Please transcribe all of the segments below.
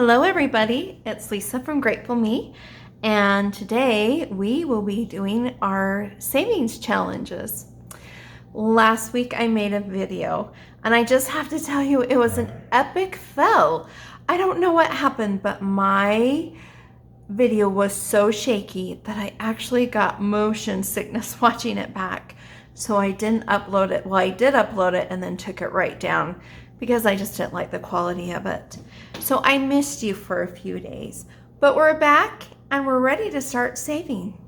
Hello everybody, it's Lisa from Grateful Me, and today we will be doing our savings challenges. Last week I made a video and I just have to tell you it was an epic fail. I don't know what happened, but my video was so shaky that I actually got motion sickness watching it back. So I didn't upload it. Well, I did upload it and then took it right down because I just didn't like the quality of it. So I missed you for a few days, but we're back and we're ready to start saving.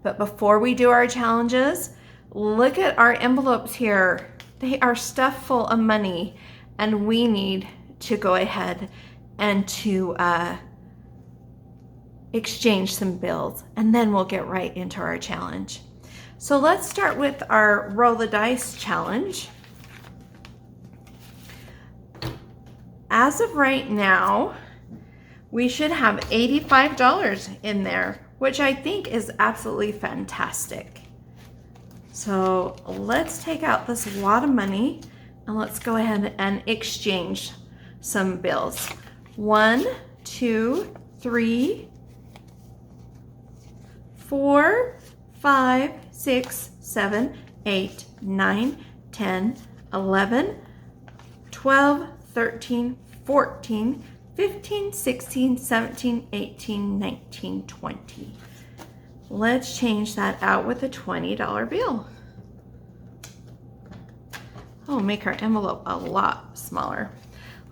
But before we do our challenges, look at our envelopes here. They are stuffed full of money and we need to go ahead and to exchange some bills, and then we'll get right into our challenge. So let's start with our roll the dice challenge. As of right now, we should have $85 in there, which I think is absolutely fantastic. So let's take out this wad of money and let's go ahead and exchange some bills. 1, 2, 3, 4, 5, 6, 7, 8, 9, 10, 11, 12, 13, 14, 15, 16, 17, 18, 19, 20. Let's change that out with a $20 bill. Oh, make our envelope a lot smaller.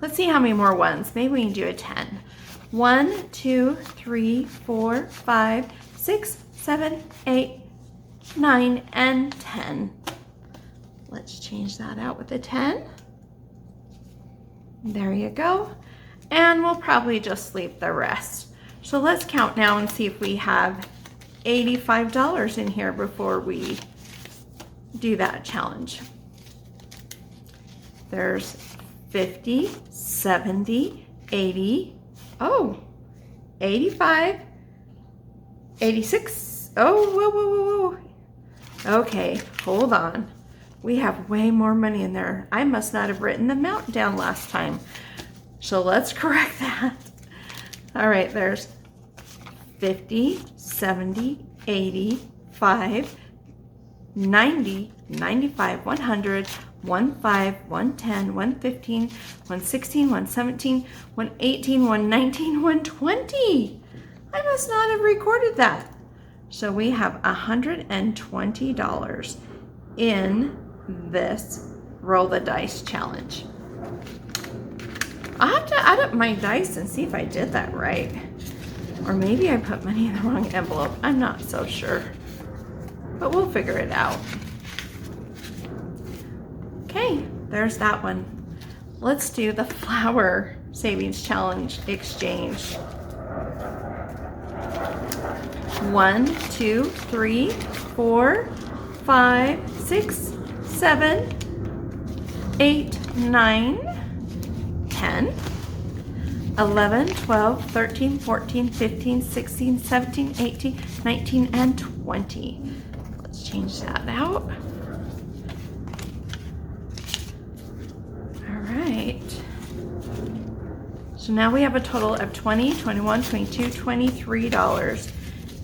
Let's see how many more ones. Maybe we can do a 10. 1, 2, 3, 4, 5, 6, 7, 8, 9, and 10. Let's change that out with a 10. There you go. And we'll probably just leave the rest. So let's count now and see if we have $85 in here before we do that challenge. There's 50, 70, 80, oh, 85, 86. Oh, whoa, whoa, whoa, whoa. Okay, hold on. We have way more money in there. I must not have written the amount down last time. So let's correct that. All right, there's 50, 70, 85, 90, 95, 100, 15, 110, 115, 116, 117, 118, 119, 120. I must not have recorded that. So we have $120 in this roll the dice challenge. I'll have to add up my dice and see if I did that right. Or maybe I put money in the wrong envelope. I'm not so sure. But we'll figure it out. Okay, there's that one. Let's do the flower savings challenge exchange. 1, 2, 3, 4, 5, 6, 7, 8, 9, 10, 11, 12, 13, 14, 15, 16, 17, 18, 19, and 20. Let's change that out. All right. So now we have a total of $20, $21, $22, $23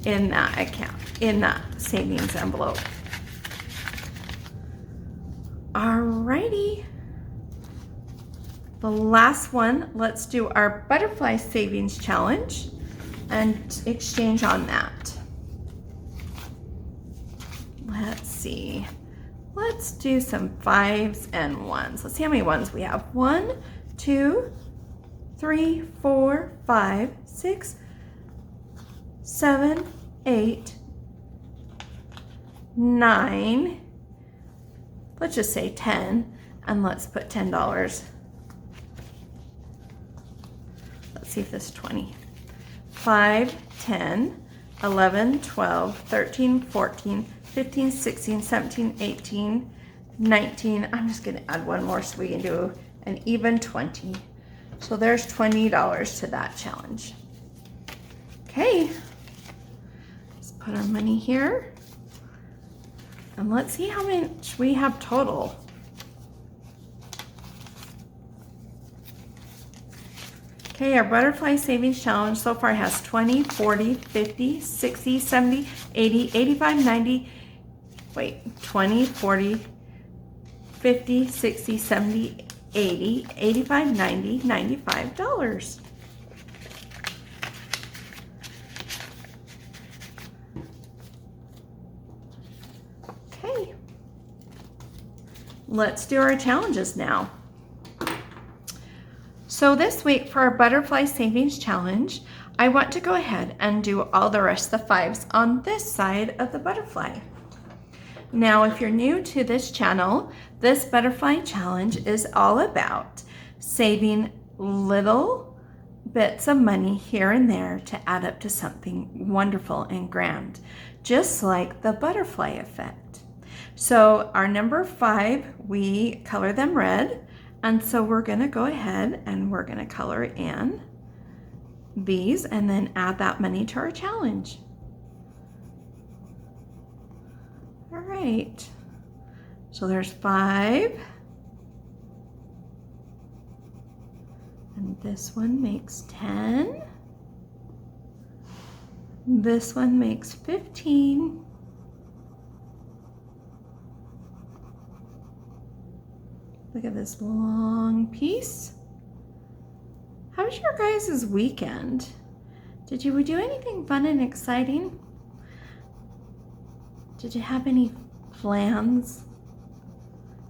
in that account, in that savings envelope. Alrighty. The last one, let's do our butterfly savings challenge and exchange on that. Let's see. Let's do some 5s and 1s. Let's see how many ones we have. 1, 2, 3, 4, 5, 6, 7, 8, 9. Let's just say 10, and let's put $10. Let's see if this is 20. 5, 10, 11, 12, 13, 14, 15, 16, 17, 18, 19. I'm just gonna add one more so we can do an even 20. So there's $20 to that challenge. Okay, let's put our money here. And let's see how much we have total. Okay, our butterfly savings challenge so far has 20, 40, 50, 60, 70, 80, 85, 90, wait, 20, 40, 50, 60, 70, 80, 85, 90, $95. Okay, let's do our challenges now. So this week for our butterfly savings challenge, I want to go ahead and do all the rest of the fives on this side of the butterfly. Now, if you're new to this channel, this butterfly challenge is all about saving little bits of money here and there to add up to something wonderful and grand, just like the butterfly effect. So our number 5, we color them red. And so we're going to go ahead and we're going to color in these and then add that money to our challenge. All right. So there's 5. And this one makes 10. This one makes 15. Look at this long piece. How was your guys' weekend? Did we do anything fun and exciting? Did you have any plans?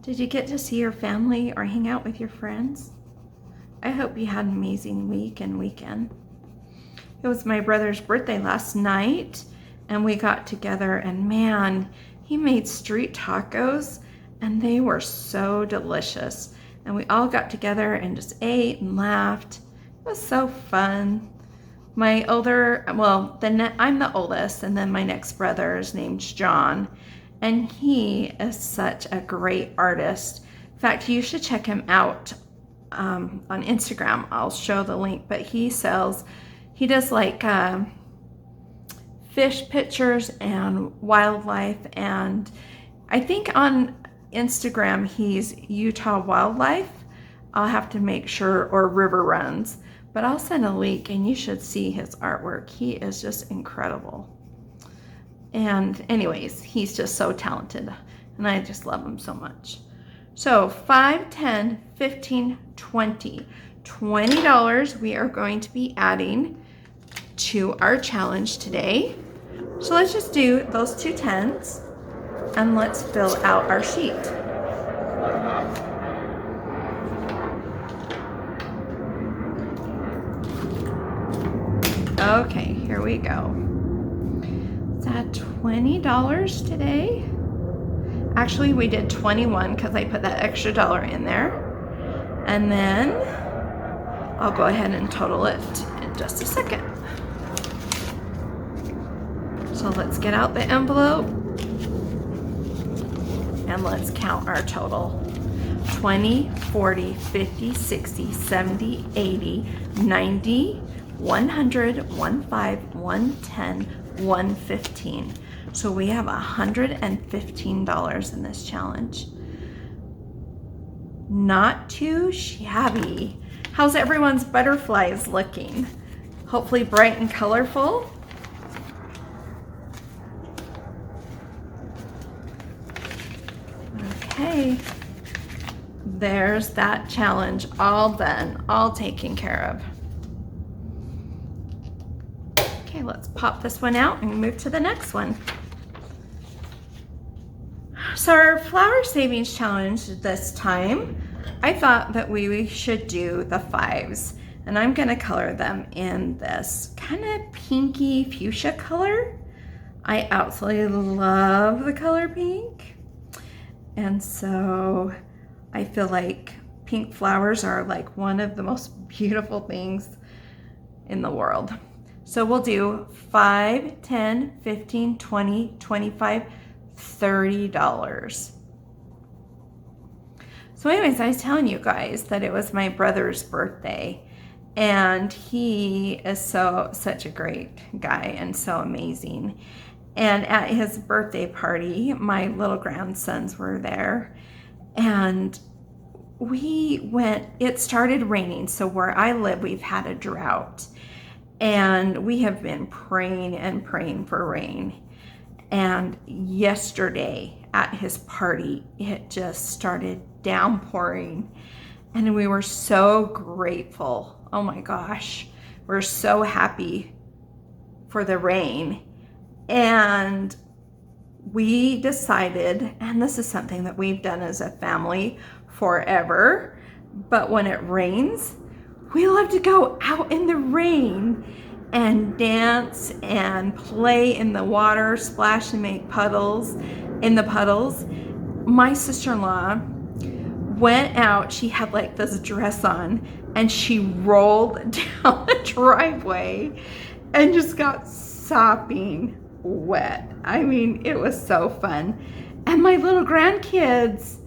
Did you get to see your family or hang out with your friends? I hope you had an amazing week and weekend. It was my brother's birthday last night and we got together and man, he made street tacos and they were so delicious. And we all got together and just ate and laughed. It was so fun. I'm the oldest, and then my next brother is named John. And he is such a great artist. In fact, you should check him out on Instagram. I'll show the link, but he does like fish pictures and wildlife. And I think on Instagram he's Utah Wildlife. I'll have to make sure, or River Runs, but I'll send a link and you should see his artwork. He is just incredible. And anyways, he's just so talented and I just love him so much. So 5, 10, 15, 20, $20 we are going to be adding to our challenge today. So let's just do those 2 10s. And let's fill out our sheet. Okay, here we go. Is that $20 today? Actually, we did 21 because I put that extra dollar in there. And then I'll go ahead and total it in just a second. So let's get out the envelope. And let's count our total. 20, 40, 50, 60, 70, 80, 90, 100, 15, 110, 115. So we have $115 in this challenge. Not too shabby. How's everyone's butterflies looking? Hopefully bright and colorful. Okay, there's that challenge all done, all taken care of. Okay, let's pop this one out and move to the next one. So our flower savings challenge this time, I thought that we should do the 5s, and I'm gonna color them in this kind of pinky fuchsia color. I absolutely love the color pink. And so I feel like pink flowers are like one of the most beautiful things in the world. So we'll do 5, 10, 15, 20, 25, $30. So anyways, I was telling you guys that it was my brother's birthday and he is such a great guy and so amazing. And at his birthday party, my little grandsons were there and it started raining. So where I live, we've had a drought. And we have been praying and praying for rain. And yesterday at his party, it just started downpouring. And we were so grateful. Oh my gosh. We're so happy for the rain. And we decided, and this is something that we've done as a family forever, but when it rains, we love to go out in the rain and dance and play in the water, splash and make puddles in the puddles. My sister-in-law went out, she had like this dress on, and she rolled down the driveway and just got sopping wet. I mean, it was so fun. And my little grandkids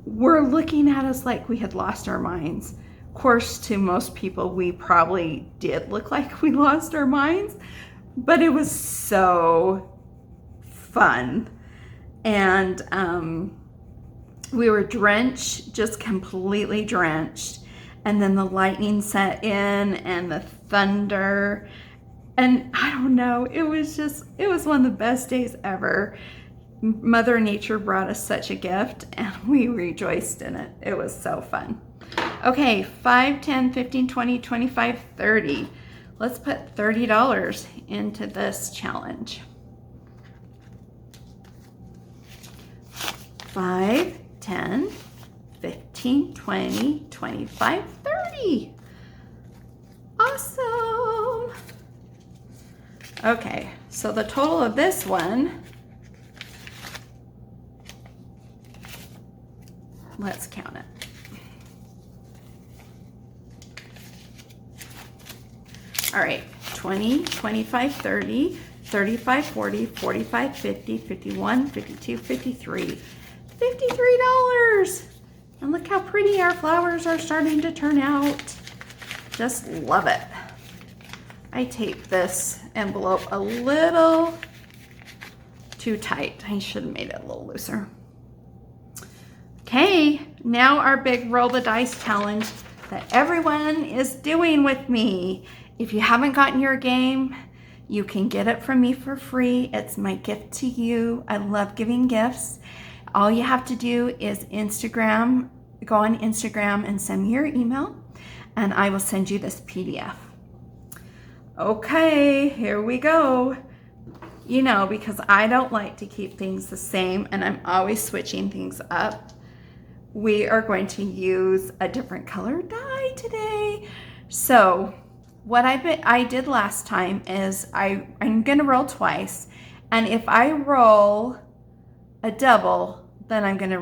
were looking at us like we had lost our minds. Of course, to most people, we probably did look like we lost our minds, but it was so fun. And we were drenched, just completely drenched. And then the lightning set in and the thunder. And I don't know, it was one of the best days ever. Mother Nature brought us such a gift and we rejoiced in it. It was so fun. Okay, 5, 10, 15, 20, 25, 30. Let's put $30 into this challenge. 5, 10, 15, 20, 25, 30. Awesome. Okay, so the total of this one, let's count it. All right, 20, 25, 30, 35, 40, 45, 50, 51, 52, 53. $53. And look how pretty our flowers are starting to turn out. Just love it. I taped this envelope a little too tight. I should have made it a little looser. Okay, now our big roll the dice challenge that everyone is doing with me. If you haven't gotten your game, you can get it from me for free. It's my gift to you. I love giving gifts. All you have to do is go on Instagram and send me your email, and I will send you this PDF. Okay, here we go. You know, because I don't like to keep things the same and I'm always switching things up, we are going to use a different color die today. So what I did last time is I'm gonna roll twice, and if I roll a double, then I'm gonna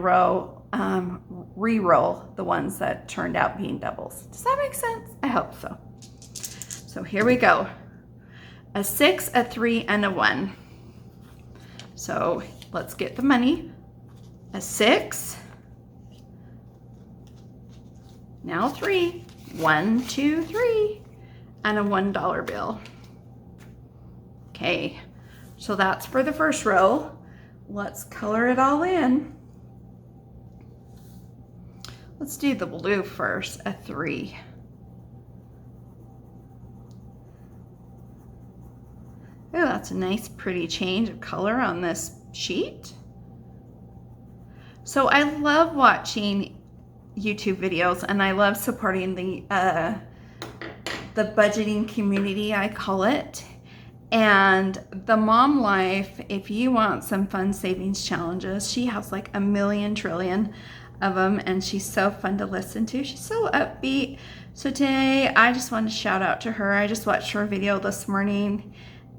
re-roll the ones that turned out being doubles. Does that make sense? I hope so. So here we go. A 6, a 3, and a 1. So let's get the money. A 6. Now 3. 1, 2, 3. And a $1 bill. Okay, so that's for the first row. Let's color it all in. Let's do the blue first, a 3. Oh, that's a nice pretty change of color on this sheet. So I love watching YouTube videos and I love supporting the budgeting community, I call it. And the Mom Life, if you want some fun savings challenges, she has like a million trillion of them and she's so fun to listen to. She's so upbeat. So today I just want to shout out to her. I just watched her video this morning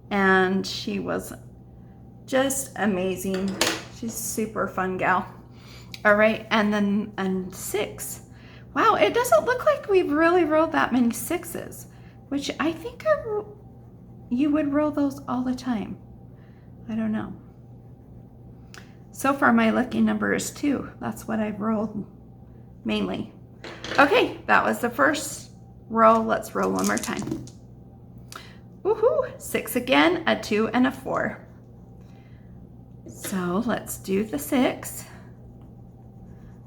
and she was just amazing. She's a super fun gal. All right, and then 6. Wow, it doesn't look like we've really rolled that many 6s, which I think you would roll those all the time. I don't know. So far, my lucky number is 2. That's what I've rolled mainly. Okay, that was the first roll. Let's roll one more time. Woohoo! 6 again, a 2, and a 4. So let's do the 6.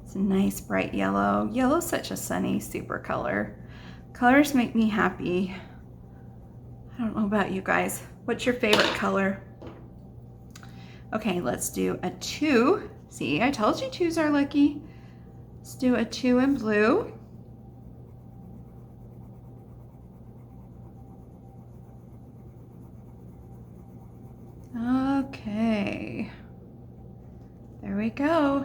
Let's It's a nice bright yellow. Yellow's such a sunny, super color. Colors make me happy. I don't know about you guys. What's your favorite color? Okay, let's do a 2. See, I told you 2s are lucky. Let's do a 2 in blue. Okay, there we go.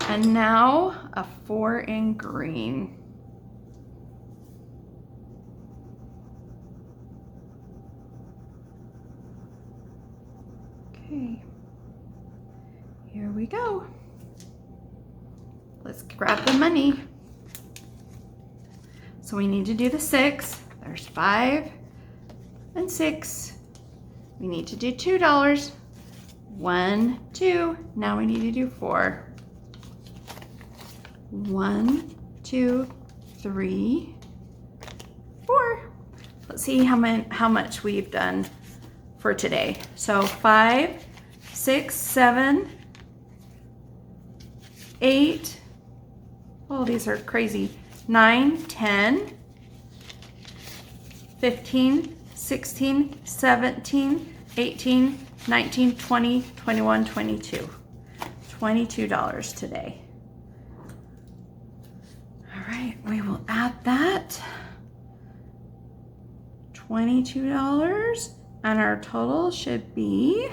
And now a 4 in green. Okay, here we go. Let's grab the money. So we need to do the 6. There's 5 and 6. We need to do $2. 1, 2. Now we need to do 4. 1, 2, 3, 4. Let's see how much we've done for today. So 5, 6, 7, 8. Oh, these are crazy. 9, 10, 15, 16, 17, 18, 19, 20, 21, 22. $22 today. All right, we will add that. $22, and our total should be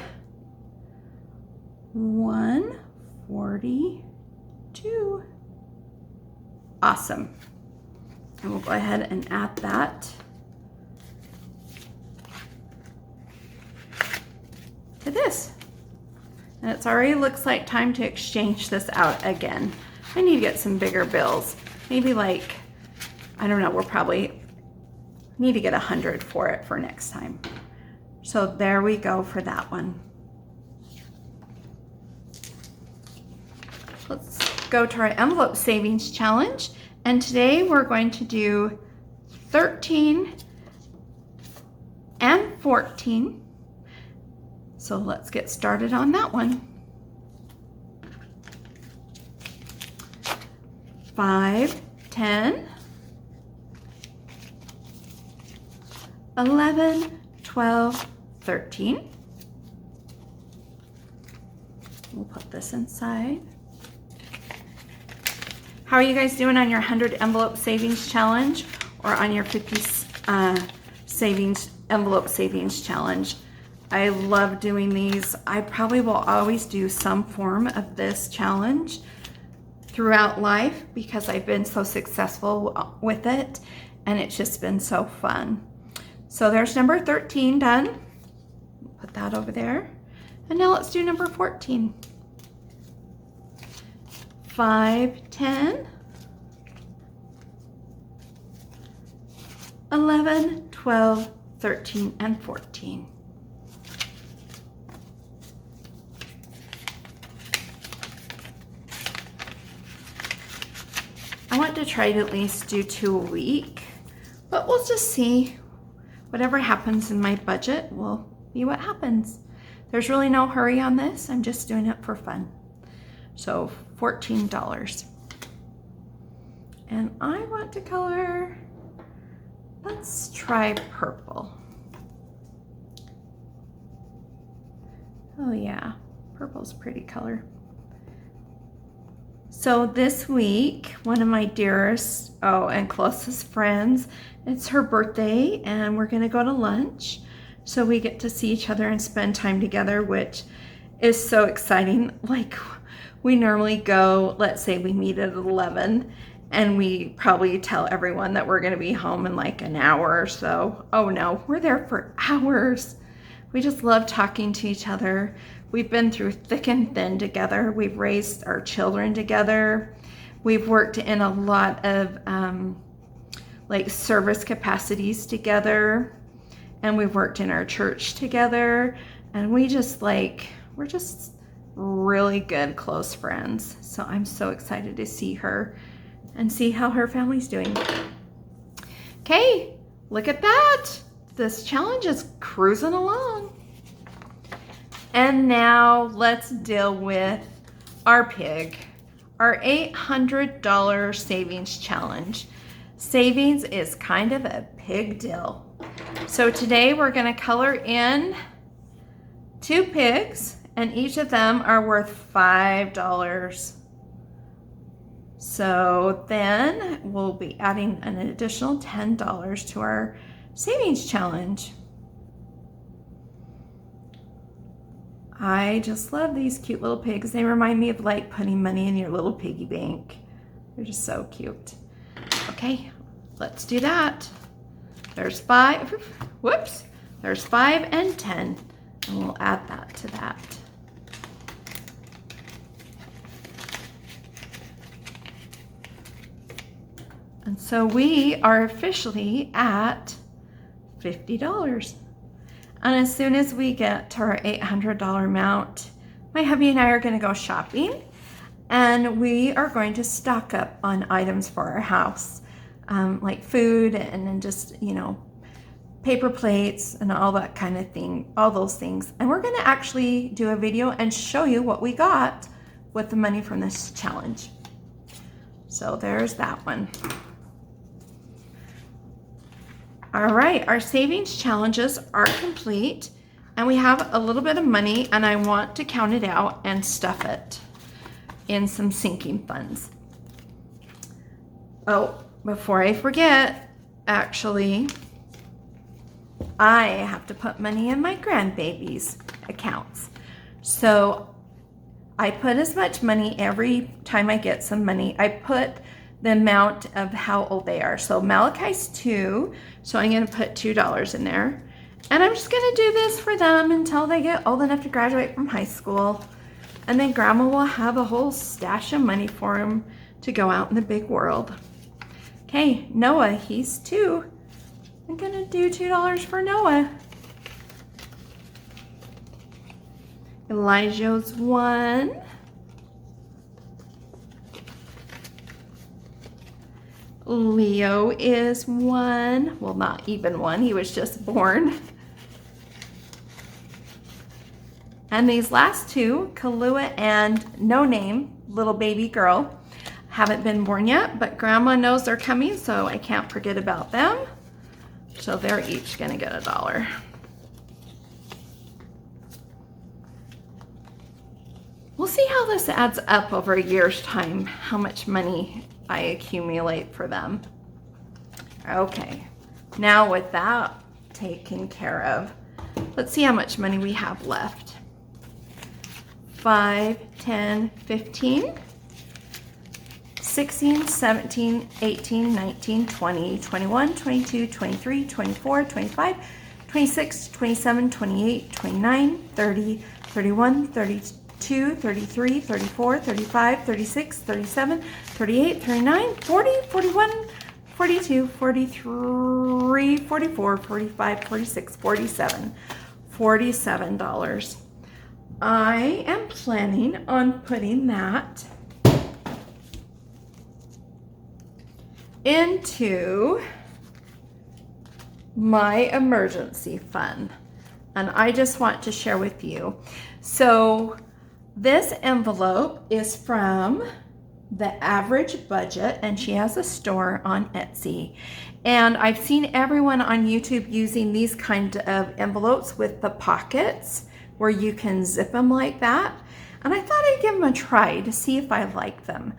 $142. Awesome. And we'll go ahead and add that to this. And it's already looks like time to exchange this out again. I need to get some bigger bills. Maybe like, I don't know, we'll probably need to get 100 for it for next time. So there we go for that one. Let's go to our envelope savings challenge. And today we're going to do 13 and 14. So let's get started on that one. 5, 10, 11, 12, 13. We'll put this inside. How are you guys doing on your 100 envelope savings challenge or on your 50 envelope savings challenge? I love doing these. I probably will always do some form of this challenge throughout life because I've been so successful with it and it's just been so fun. So there's number 13 done. Put that over there. And now let's do number 14. 5, 10, 11, 12, 13, and 14. I want to try to at least do 2 a week, but we'll just see. Whatever happens in my budget will be what happens. There's really no hurry on this. I'm just doing it for fun. So $14. And I want to color, let's try purple. Oh yeah, purple's a pretty color. So this week, one of my dearest, and closest friends, it's her birthday and we're gonna go to lunch. So we get to see each other and spend time together, which is so exciting. Like we normally go, let's say we meet at 11 and we probably tell everyone that we're gonna be home in like an hour or so. Oh no, we're there for hours. We just love talking to each other. We've been through thick and thin together. We've raised our children together. We've worked in a lot of like service capacities together. And we've worked in our church together. And we're just really good close friends. So I'm so excited to see her and see how her family's doing. Okay, look at that. This challenge is cruising along. And now let's deal with our pig. our $800 savings challenge. Savings is kind of a big deal. So today we're going to color in 2 pigs, and each of them are worth $5. So then we'll be adding an additional $10 to our savings challenge. I just love these cute little pigs. They remind me of like putting money in your little piggy bank. They're just so cute. Okay, let's do that. There's 5, whoops, there's 5 and 10, and we'll add that to that. And so we are officially at $50. And as soon as we get to our $800 amount, my hubby and I are going to go shopping, and we are going to stock up on items for our house, like food and then just, you know, paper plates and all that kind of thing, all those things. And we're going to actually do a video and show you what we got with the money from this challenge. So there's that one. All right, our savings challenges are complete, and we have a little bit of money, and I want to count it out and stuff it in some sinking funds. Oh, before I forget, actually, I have to put money in my grandbabies' accounts. So I put as much money every time I get some money. I put the amount of how old they are. So Malachi's 2, so I'm gonna put $2 in there. And I'm just gonna do this for them until they get old enough to graduate from high school. And then Grandma will have a whole stash of money for him to go out in the big world. Okay, Noah, he's 2. I'm gonna do $2 for Noah. Elijah's 1. Leo is 1. Well, not even 1. He was just born. And these last 2, Kalua and No Name, little baby girl, haven't been born yet, but Grandma knows they're coming, so I can't forget about them. So they're each gonna get $1. We'll see how this adds up over a year's time, how much money I accumulate for them. Okay, now with that taken care of, let's see how much money we have left. 5, 10, 15, 16, 17, 18, 19, 20, 21, 22, 23, 24, 25, 26, 27, 28, 29, 30, 31, 32, 33, 34, 35, 36, 37, 38, 39, 40, 41, 42, 43, 44, 45, 46, 47, $47. I am planning on putting that into my emergency fund, and I just want to share with you. So this envelope is from The Average Budget, and she has a store on Etsy. And I've seen everyone on YouTube using these kind of envelopes with the pockets where you can zip them like that. And I thought I'd give them a try to see if I like them.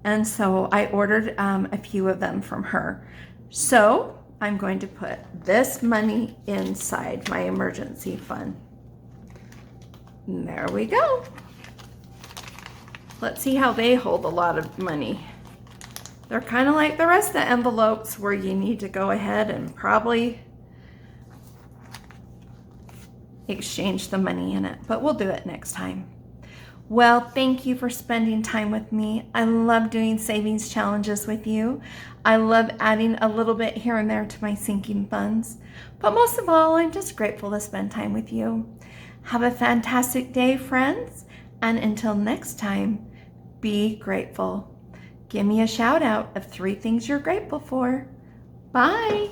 And so I ordered a few of them from her. So I'm going to put this money inside my emergency fund. And there we go. Let's see how they hold a lot of money. They're kind of like the rest of the envelopes where you need to go ahead and probably exchange the money in it, but we'll do it next time. Well, thank you for spending time with me. I love doing savings challenges with you. I love adding a little bit here and there to my sinking funds. But most of all, I'm just grateful to spend time with you. Have a fantastic day, friends. And until next time, be grateful. Give me a shout out of 3 things you're grateful for. Bye.